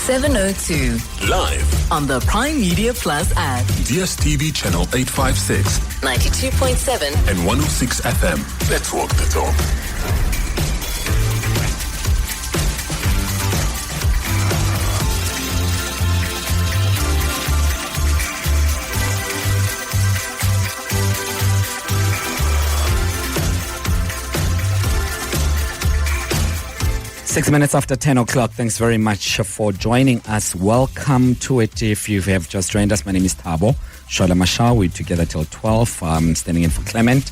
702. Live On the Prime Media Plus app. DSTV channel 856. 92.7. And 106 FM. Let's walk the talk. Six minutes after 10 o'clock. Thanks very much for joining us. Welcome to it. If you have just joined us, my name is Thabo Shole-Mashao. We're together till 12. I'm standing in for Clement.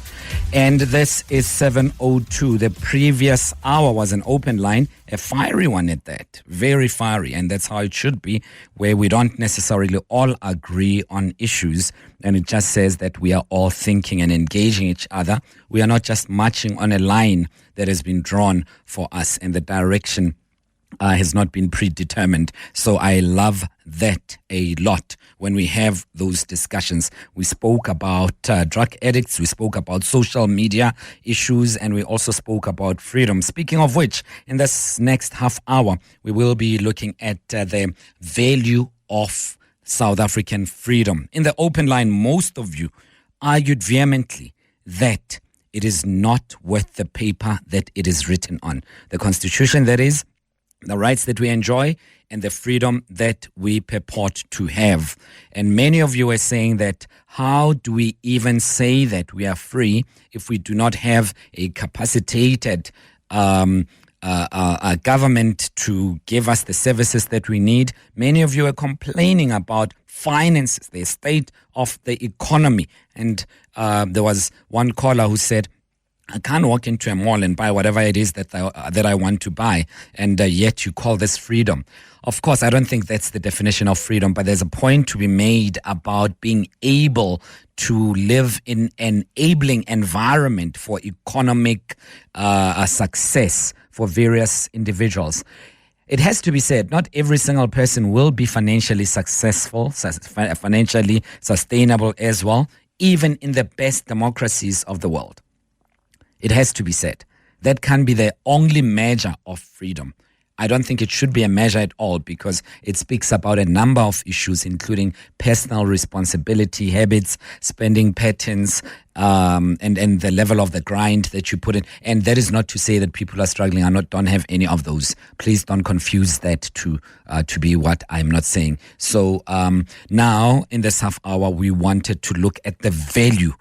And this is 702. The previous hour was an open line, a fiery one at that. Very fiery. And that's how it should be, where we don't necessarily all agree on issues. And it just says that we are all thinking and engaging each other. We are not just marching on a line that has been drawn for us, and the direction has not been predetermined. So I love that a lot. When we have those discussions, we spoke about drug addicts, we spoke about social media issues, and we also spoke about freedom. Speaking of which, in this next half hour, we will be looking at the value of South African freedom. In the open line, most of you argued vehemently that it is not worth the paper that it is written on. The Constitution, that is, the rights that we enjoy, and the freedom that we purport to have. And many of you are saying that, how do we even say that we are free if we do not have a capacitated government to give us the services that we need? Many of you are complaining about finances, the state of the economy. And there was one caller who said, I can't walk into a mall and buy whatever it is that I want to buy, and yet you call this freedom. Of course, I don't think that's the definition of freedom, but there's a point to be made about being able to live in an enabling environment for economic success for various individuals. It has to be said, not every single person will be financially successful, financially sustainable as well, even in the best democracies of the world. It has to be said. That can be the only measure of freedom. I don't think it should be a measure at all, because it speaks about a number of issues, including personal responsibility, habits, spending patterns, and the level of the grind that you put in. And that is not to say that people are struggling and don't have any of those. Please don't confuse that to be what I'm not saying. So now, in this half hour, we wanted to look at the value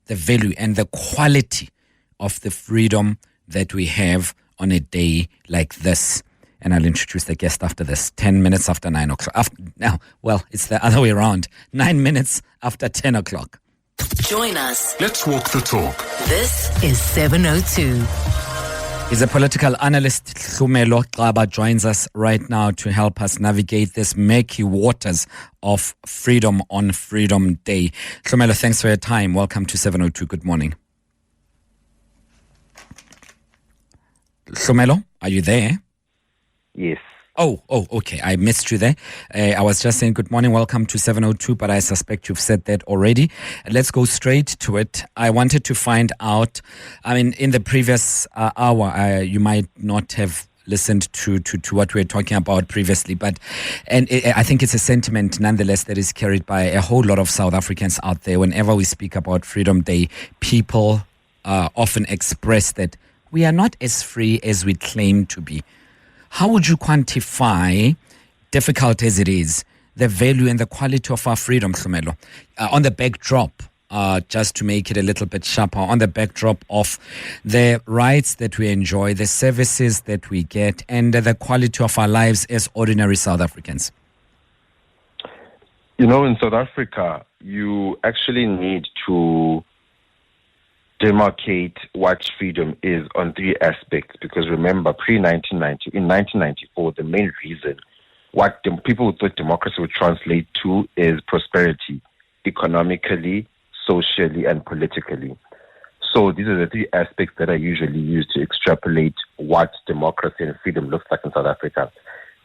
and the quality of the freedom that we have on a day like this. And I'll introduce the guest after this. 10 minutes after 9 o'clock. It's the other way around. 9 minutes after 10 o'clock. Join us. Let's walk the talk. This is 702. He's a political analyst. Hlumelo Xaba joins us right now to help us navigate this murky waters of freedom on Freedom Day. Hlumelo, thanks for your time. Welcome to 702. Good morning. Hlumelo, are you there? Yes. Oh, okay. I missed you there. I was just saying good morning, welcome to 702, but I suspect you've said that already. Let's go straight to it. I wanted to find out, in the previous hour, you might not have listened to what we were talking about previously, I think it's a sentiment nonetheless that is carried by a whole lot of South Africans out there. Whenever we speak about Freedom Day, people often express that we are not as free as we claim to be. How would you quantify, difficult as it is, the value and the quality of our freedom, Hlumelo, on the backdrop, just to make it a little bit sharper, on the backdrop of the rights that we enjoy, the services that we get, and the quality of our lives as ordinary South Africans? You know, in South Africa, you actually need to demarcate what freedom is on three aspects, because remember, in 1994, the main reason what people thought democracy would translate to is prosperity, economically, socially, and politically. So these are the three aspects that are usually used to extrapolate what democracy and freedom looks like in South Africa.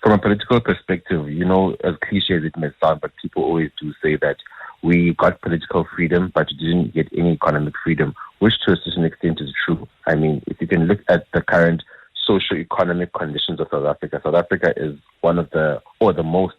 From a political perspective, you know, as cliche as it may sound, but people always do say that we got political freedom, but we didn't get any economic freedom, which to a certain extent is true. I mean, if you can look at the current socio-economic conditions of South Africa. South Africa is one of the most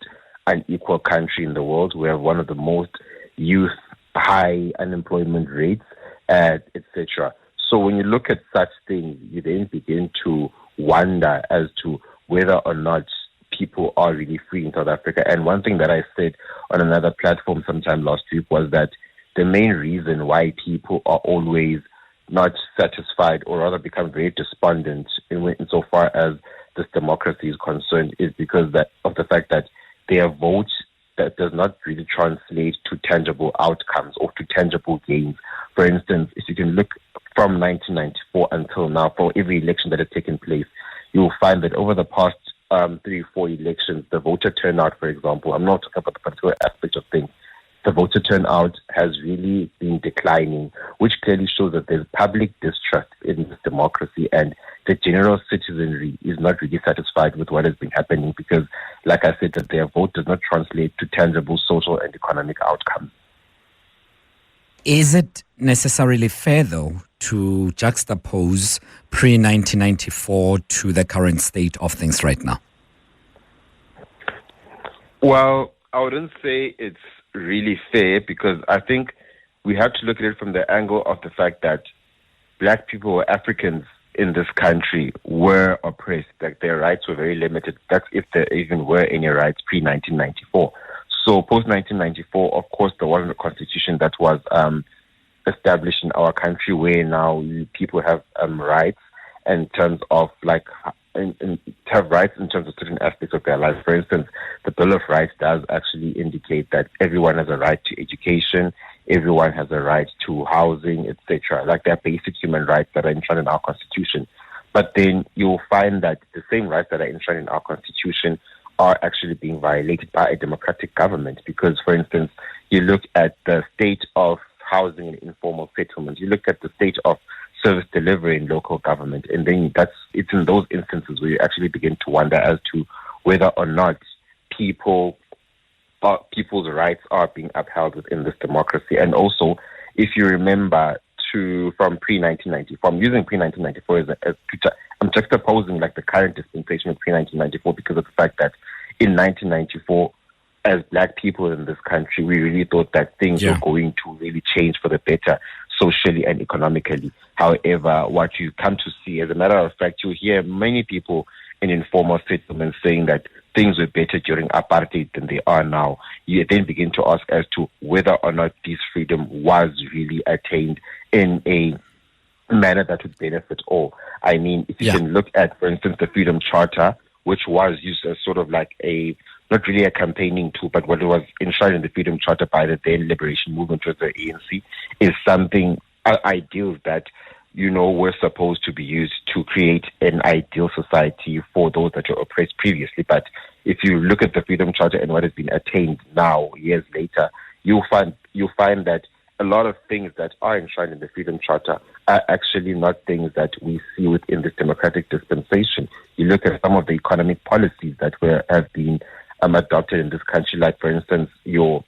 unequal country in the world. We have one of the most youth high unemployment rates, etc. So when you look at such things, you then begin to wonder as to whether or not people are really free in South Africa. And one thing that I said on another platform sometime last week was that the main reason why people are always not satisfied, or rather become very despondent insofar as this democracy is concerned, is because of the fact that their vote that does not really translate to tangible outcomes or to tangible gains. For instance, if you can look from 1994 until now, for every election that has taken place, you will find that over the past 3-4 elections, the voter turnout, for example, I'm not talking about the particular aspect of things, the voter turnout has really been declining, which clearly shows that there's public distrust in this democracy, and the general citizenry is not really satisfied with what has been happening because, like I said, that their vote does not translate to tangible social and economic outcomes. Is it necessarily fair, though, to juxtapose pre-1994 to the current state of things right now? Well, I wouldn't say it's really fair, because I think we have to look at it from the angle of the fact that black people or Africans in this country were oppressed, like their rights were very limited. That's if there even were any rights pre-1994. So post-1994, of course, there wasn't a constitution that was established in our country where now people have rights in terms of have rights in terms of certain aspects of their lives. For instance, the Bill of Rights does actually indicate that everyone has a right to education, everyone has a right to housing, etc. Like they're basic human rights that are enshrined in our Constitution. But then you'll find that the same rights that are enshrined in our Constitution are actually being violated by a democratic government. Because, for instance, you look at the state of housing and informal settlements, you look at the state of service delivery in local government, and then it's in those instances where you actually begin to wonder as to whether or not people's rights are being upheld within this democracy. And also, if you remember from pre-1994, I'm using pre-1994 I'm juxtaposing like the current dispensation of pre-1994 because of the fact that in 1994, as black people in this country, we really thought that things were going to really change for the better socially and economically. However, what you come to see, as a matter of fact, you hear many people in informal settlements saying that things were better during apartheid than they are now. You then begin to ask as to whether or not this freedom was really attained in a manner that would benefit all. I mean, if you can look at, for instance, the Freedom Charter, which was used as sort of like not really a campaigning tool, but what it was enshrined in the Freedom Charter by the then Liberation Movement, which was the ANC, is something ideals that, were supposed to be used to create an ideal society for those that were oppressed previously. But if you look at the Freedom Charter and what has been attained now, years later, you'll find that a lot of things that are enshrined in the Freedom Charter are actually not things that we see within this democratic dispensation. You look at some of the economic policies that have been adopted in this country, like, for instance, you'll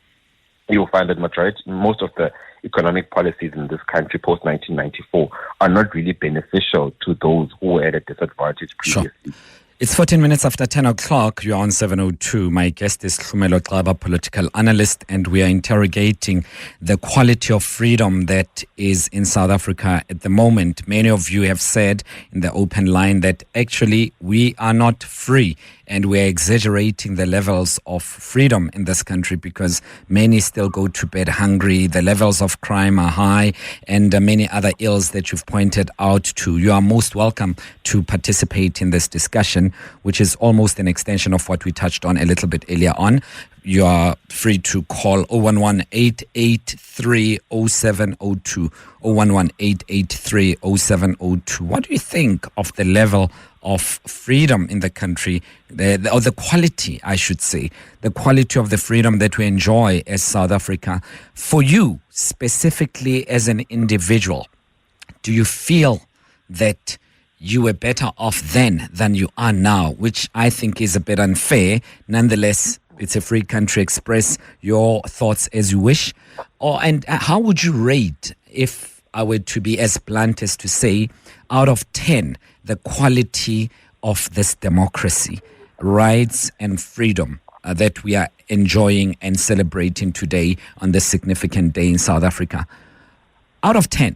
find that most of the economic policies in this country post-1994 are not really beneficial to those who were at a disadvantage previously. Sure. It's 14 minutes after 10 o'clock. You're on 702. My guest is Hlumelo Xaba, political analyst, and we are interrogating the quality of freedom that is in South Africa at the moment. Many of you have said in the open line that actually we are not free, and we are exaggerating the levels of freedom in this country because many still go to bed hungry. The levels of crime are high, and many other ills that you've pointed out to. You are most welcome to participate in this discussion, which is almost an extension of what we touched on a little bit earlier on. You are free to call 011-883-0702, 011-883-0702. What do you think of the level of freedom in the country, or the quality, I should say, the quality of the freedom that we enjoy as South Africa? For you, specifically as an individual, do you feel that you were better off then than you are now, which I think is a bit unfair? Nonetheless, it's a free country. Express your thoughts as you wish. And how would you rate, if I were to be as blunt as to say, out of 10, the quality of this democracy, rights and freedom that we are enjoying and celebrating today on this significant day in South Africa, out of 10,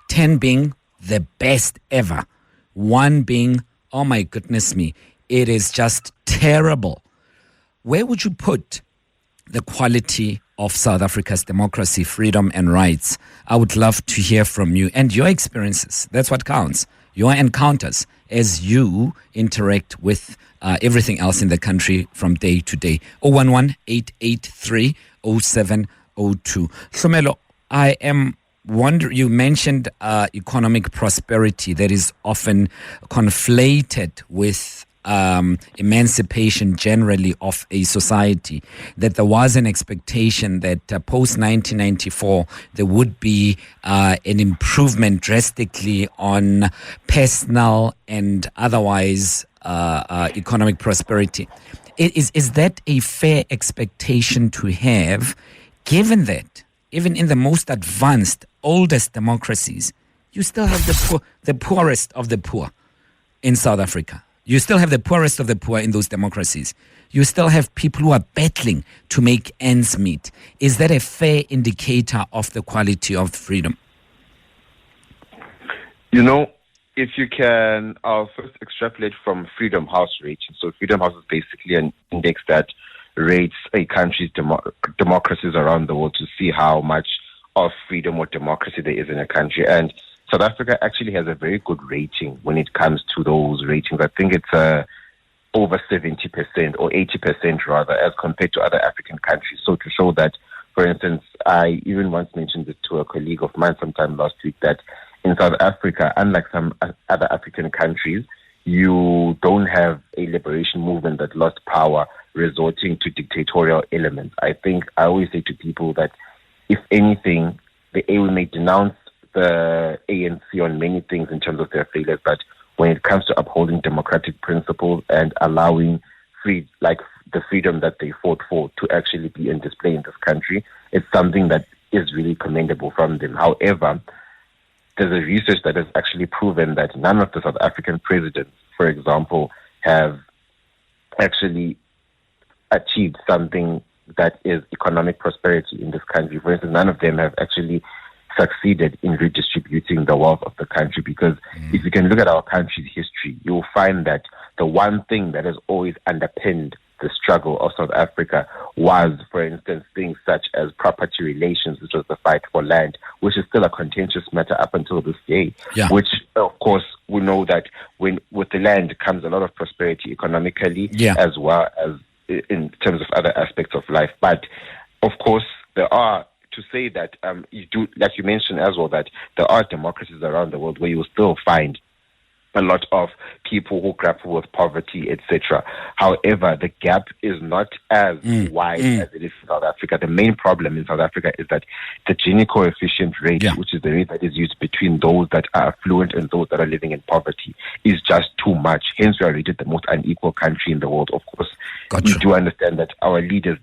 10 being the best ever, 1 being, oh my goodness me, it is just terrible. Where would you put the quality of South Africa's democracy, freedom and rights? I would love to hear from you and your experiences. That's what counts. Your encounters as you interact with everything else in the country from day to day. 011-883-0702. Hlumelo, I am wondering, you mentioned economic prosperity that is often conflated with emancipation generally of a society, that there was an expectation that post-1994 there would be an improvement drastically on personal and otherwise economic prosperity. Is that a fair expectation to have, given that even in the most advanced, oldest democracies, you still have the poorest of the poor in South Africa? You still have the poorest of the poor in those democracies. You still have people who are battling to make ends meet. Is that a fair indicator of the quality of freedom? You know, if you can, I'll first extrapolate from Freedom House rating. So Freedom House is basically an index that rates a country's democracies around the world to see how much of freedom or democracy there is in a country. And South Africa actually has a very good rating when it comes to those ratings. I think it's over 70% or 80% rather, as compared to other African countries. So to show that, for instance, I even once mentioned it to a colleague of mine sometime last week, that in South Africa, unlike some other African countries, you don't have a liberation movement that lost power resorting to dictatorial elements. I think I always say to people that, if anything, the AU may denounce the ANC on many things in terms of their failures, but when it comes to upholding democratic principles and allowing the freedom that they fought for to actually be in display in this country, it's something that is really commendable from them. However, there's a research that has actually proven that none of the South African presidents, for example, have actually achieved something that is economic prosperity in this country. For instance, none of them have actually succeeded in redistributing the wealth of the country, because if you can look at our country's history, you'll find that the one thing that has always underpinned the struggle of South Africa was, for instance, things such as property relations, which was the fight for land, which is still a contentious matter up until this day, which, of course, we know that with the land comes a lot of prosperity economically, as well as in terms of other aspects of life. But, of course, there are, to say that you do, like you mentioned as well, that there are democracies around the world where you will still find a lot of people who grapple with poverty, etc. However, the gap is not as wide as it is in South Africa. The main problem in South Africa is that the Gini coefficient rate, which is the rate that is used between those that are affluent and those that are living in poverty, is just too much. Hence, we are rated the most unequal country in the world. Of course, we do understand that our leaders,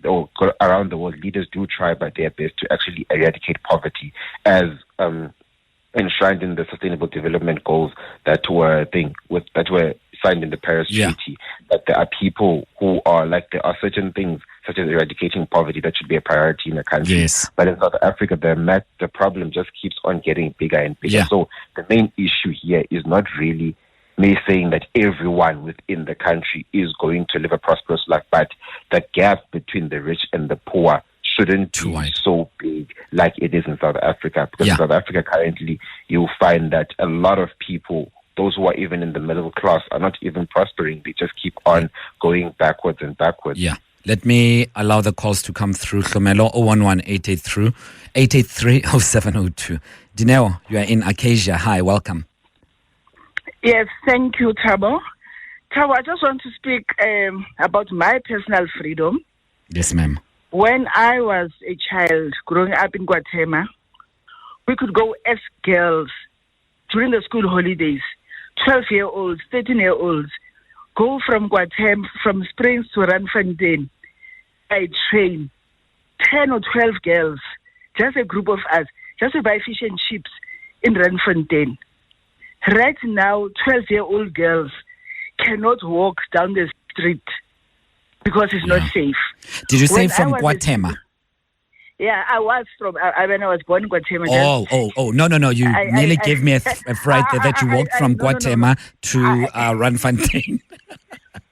around the world, leaders do try by their best to actually eradicate poverty, as enshrined in the Sustainable Development Goals that were signed in the Paris Treaty. That there are people who are there are certain things such as eradicating poverty that should be a priority in a country. Yes. But in South Africa, the problem just keeps on getting bigger and bigger. Yeah. So the main issue here is not really me saying that everyone within the country is going to live a prosperous life, but the gap between the rich and the poor shouldn't be so big like it is in South Africa. Because in South Africa currently, you'll find that a lot of people, those who are even in the middle class, are not even prospering. They just keep on going backwards and backwards. Yeah. Let me allow the calls to come through. Hlumelo, 011-883-0702. Dineo, you are in Acacia. Hi, welcome. Yes, thank you, Thabo. Thabo, I just want to speak about my personal freedom. Yes, ma'am. When I was a child growing up in Guatemala, we could go as girls during the school holidays. 12-year-olds, 13-year-olds, go from Guatemala, from Springs to Randfontein by train. 10 or 12 girls, just a group of us, just to buy fish and chips in Randfontein. Right now, 12-year-old girls cannot walk down the street because it's not safe. Did you say When I from was Guatemala? Yeah, I was from, when I was born in Guatemala. Oh, no. You nearly gave me a fright that you walked from Guatemala to Randfontein.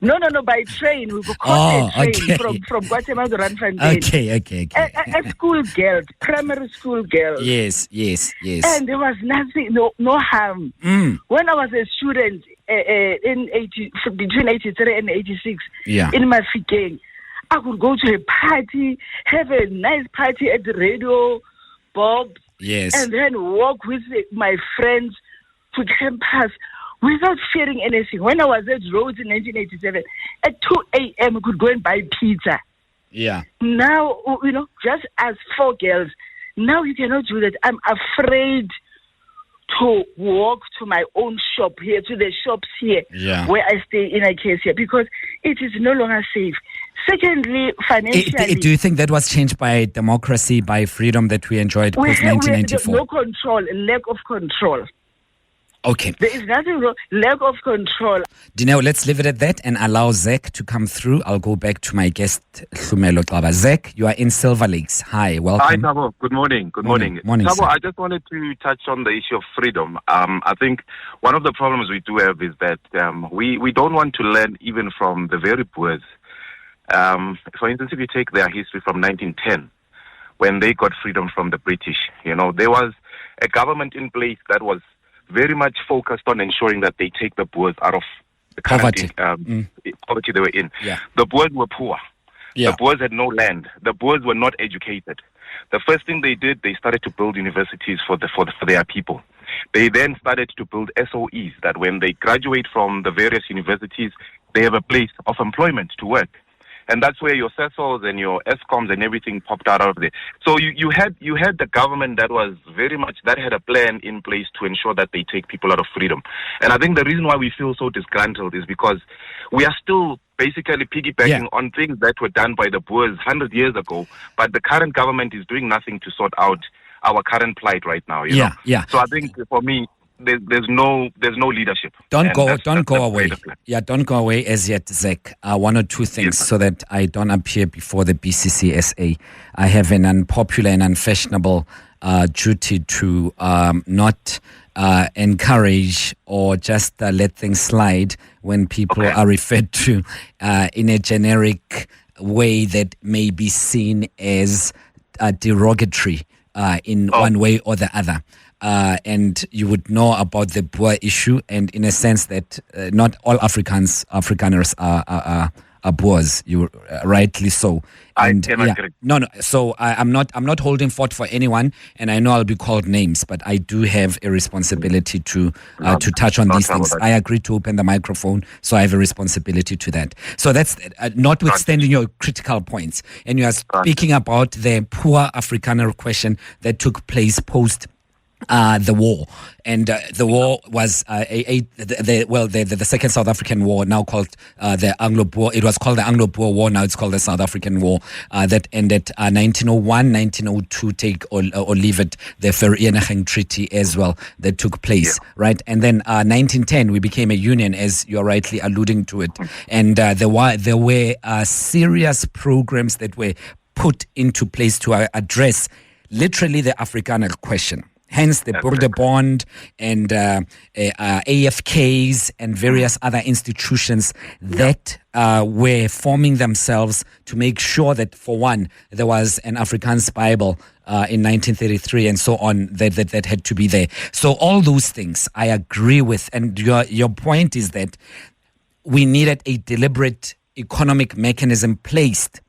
No, by train. We caught a train from Guatemala to Randfontein. Okay. A school girl, primary school girl. Yes. And there was nothing, no harm. When I was a student between 83 and 86 in Mafikeng, I could go to a party, have a nice party at the radio, Bob, and then walk with my friends to campus without fearing anything. When I was at Rhodes in 1987, at 2 a.m. I could go and buy pizza. Yeah. Now, just as 4 girls, now you cannot do that. I'm afraid to walk to my own shop here, to the shops here, where I stay in a case here, because it is no longer safe. Secondly, financially... Do you think that was changed by democracy, by freedom that we enjoyed post-1994? No control, lack of control. Okay. There is nothing wrong, lack of control. Dineo, let's leave it at that and allow Zach to come through. I'll go back to my guest, Hlumelo Xaba. Zach, you are in Silver Lakes. Hi, welcome. Hi, Thabo. Good morning. Morning, Thabo, sir. I just wanted to touch on the issue of freedom. I think one of the problems we do have is that we don't want to learn even from the very poor. For instance, if you take their history from 1910, when they got freedom from the British, there was a government in place that was very much focused on ensuring that they take the Boers out of the poverty. Poverty they were in. Yeah. The Boers were poor. Yeah. The Boers had no land. The Boers were not educated. The first thing they did, they started to build universities for their people. They then started to build SOEs that when they graduate from the various universities, they have a place of employment to work. And that's where your CESOs and your ESCOMs and everything popped out of there. So you had the government that was very much, that had a plan in place to ensure that they take people out of freedom. And I think the reason why we feel so disgruntled is because we are still basically piggybacking on things that were done by the Boers 100 years ago, but the current government is doing nothing to sort out our current plight right now. You know? So I think for me, there's no leadership. Don't go away. Don't go away as yet, Zach. One or two things so that I don't appear before the BCCSA. I have an unpopular and unfashionable duty to not encourage or just let things slide when people are referred to in a generic way that may be seen as derogatory in one way or the other. And you would know about the Boer issue, and in a sense that not all Afrikaners are Boers. You rightly so. And I cannot agree. No. So I'm not holding forth for anyone, and I know I'll be called names, but I do have a responsibility to touch on these things. I agree to open the microphone, so I have a responsibility to that. So that's notwithstanding your critical points, and you are speaking about the poor Afrikaner question that took place post the war, and the war was the second South African War, now called the Anglo-Boer. It was called the Anglo-Boer War. Now it's called the South African War. That ended 1901, 1902. Take or leave it. The Vereeniging Treaty as well that took place, right? And then 1910 we became a union, as you're rightly alluding to it. And there were serious programs that were put into place to address literally the Afrikaner question. Hence the border bond and AFKs and various other institutions that were forming themselves to make sure that, for one, there was an Afrikaans Bible in 1933 and so on that had to be there. So all those things I agree with. And your point is that we needed a deliberate economic mechanism placed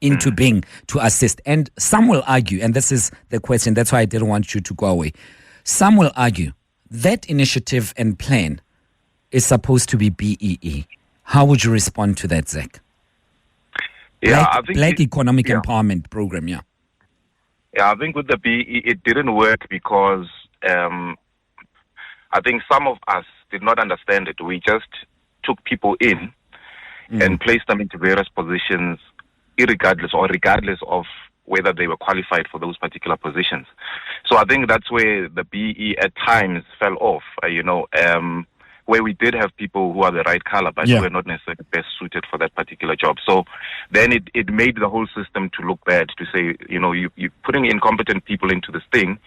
into being to assist. And some will argue, and this is the question, that's why I didn't want you to go away. Some will argue that initiative and plan is supposed to be BEE. How would you respond to that, Zach? I think Black Economic Empowerment Program, Yeah, I think with the BEE, it didn't work because I think some of us did not understand it. We just took people in and placed them into various positions regardless of whether they were qualified for those particular positions. So I think that's where the BE at times fell off, where we did have people who are the right color, but who were not necessarily best suited for that particular job. So then it made the whole system to look bad, to say, you're putting incompetent people into this thing,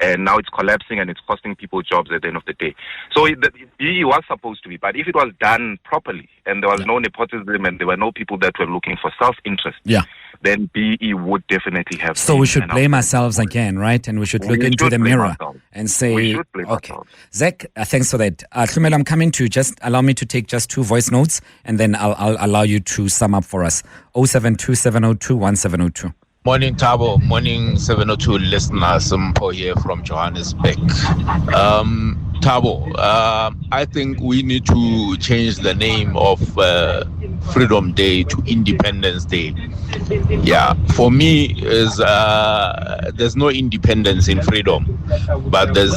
and now it's collapsing and it's costing people jobs at the end of the day. So the BE was supposed to be, but if it was done properly and there was no nepotism and there were no people that were looking for self-interest, then BE would definitely have. So we should blame ourselves again, right? And we should look into the mirror and say, okay, Zach, thanks for that. Hlumelo, I'm coming to just allow me to take just 2 voice notes and then I'll allow you to sum up for us. 072-702-1702. Morning, Thabo. Morning, 702 listeners. Mpo here from Johannesburg. Thabo, I think we need to change the name of Freedom Day to Independence Day. Yeah, for me, there's no independence in freedom, but there's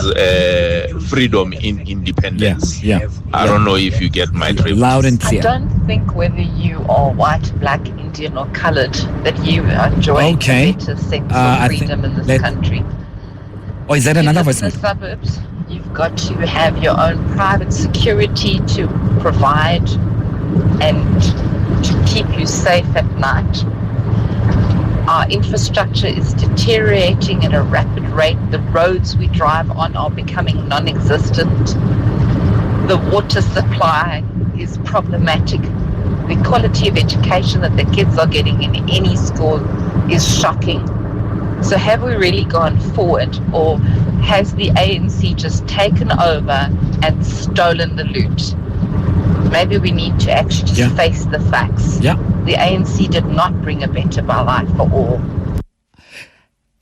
freedom in independence. I don't know if you get my drift. Loud and clear. I don't think whether you are white, black, Indian, or colored that you are enjoying the better sense of freedom in this country. Oh, is that another voice? In the suburbs, you've got to have your own private security to provide and to keep you safe at night. Our infrastructure is deteriorating at a rapid rate. The roads we drive on are becoming non-existent. The water supply is problematic. The quality of education that the kids are getting in any school is shocking. So have we really gone forward, or has the ANC just taken over and stolen the loot? Maybe we need to actually just face the facts. The ANC did not bring a better life for all.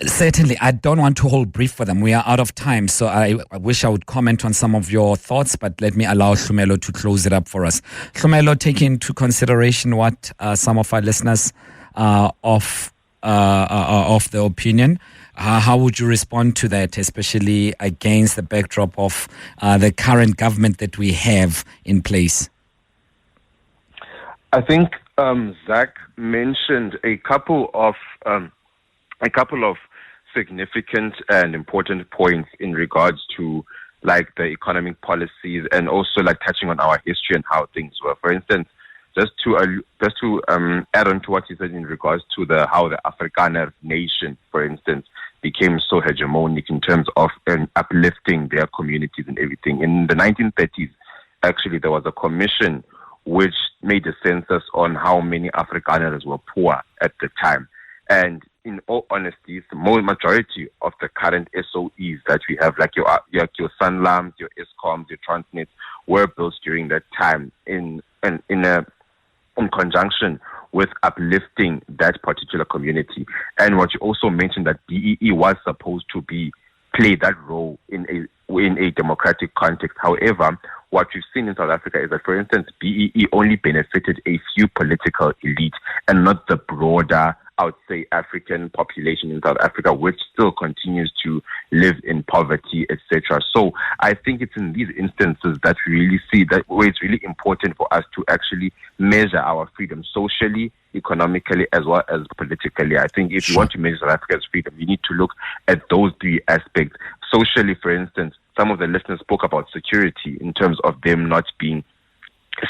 Certainly, I don't want to hold brief for them. We are out of time, so I wish I would comment on some of your thoughts, but let me allow Hlumelo to close it up for us. Hlumelo, taking into consideration what some of our listeners of the opinion, how would you respond to that, especially against the backdrop of the current government that we have in place? I think Zach mentioned a couple of significant and important points in regards to like the economic policies and also like touching on our history and how things were. For instance, just to add on to what you said in regards to how the Afrikaner nation, for instance, became so hegemonic in terms of uplifting their communities and everything. In the 1930s, actually, there was a commission which made a census on how many Afrikaners were poor at the time. And in all honesty, the majority of the current SOEs that we have, like your Sanlam, your Escoms, your Transnet, were built during that time in conjunction with uplifting that particular community. And what you also mentioned, that BEE was supposed to play that role in a democratic context. However, what we've seen in South Africa is that, for instance, BEE only benefited a few political elites and not the broader, I would say, African population in South Africa, which still continues to live in poverty, etc. So I think it's in these instances that we really see that where it's really important for us to actually measure our freedom socially, economically, as well as politically. I think if you want to measure South Africa's freedom, you need to look at those 3 aspects. Socially, for instance, some of the listeners spoke about security in terms of them not being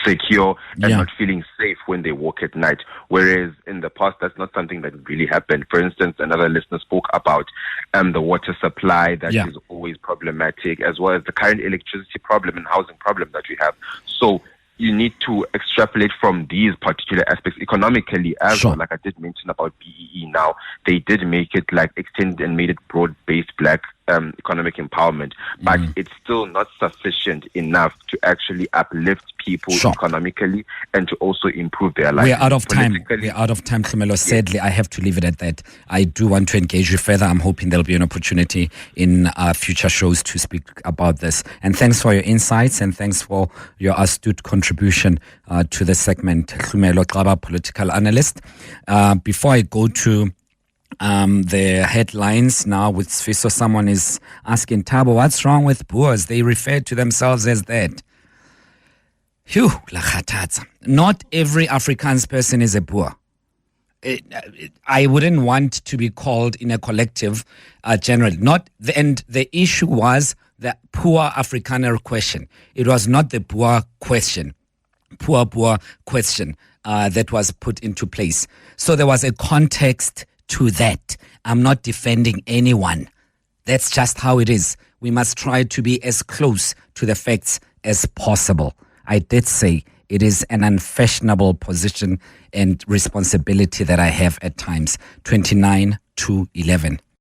secure and not feeling safe when they walk at night, whereas in the past that's not something that really happened. For instance, another listener spoke about the water supply that is always problematic, as well as the current electricity problem and housing problem that we have. So you need to extrapolate from these particular aspects economically as well. Like I did mention about BEE now, they did make it like extended and made it broad-based black economic empowerment, but it's still not sufficient enough to actually uplift people economically and to also improve their lives. We're out of time. Hlumelo. Sadly, I have to leave it at that. I do want to engage you further. I'm hoping there'll be an opportunity in future shows to speak about this. And thanks for your insights and thanks for your astute contribution to the segment. Hlumelo Xaba, political analyst. Before I go to the headlines now with Sfiso, someone is asking, Thabo, what's wrong with Boers? They refer to themselves as that. Phew, la khathatsa. Not every Afrikaans person is a Boer. I wouldn't want to be called in a collective generally. And the issue was the poor Afrikaner question. It was not the poor question that was put into place. So there was a context to that. I'm not defending anyone. That's just how it is. We must try to be as close to the facts as possible. I did say it is an unfashionable position and responsibility that I have at times. 29 to 11.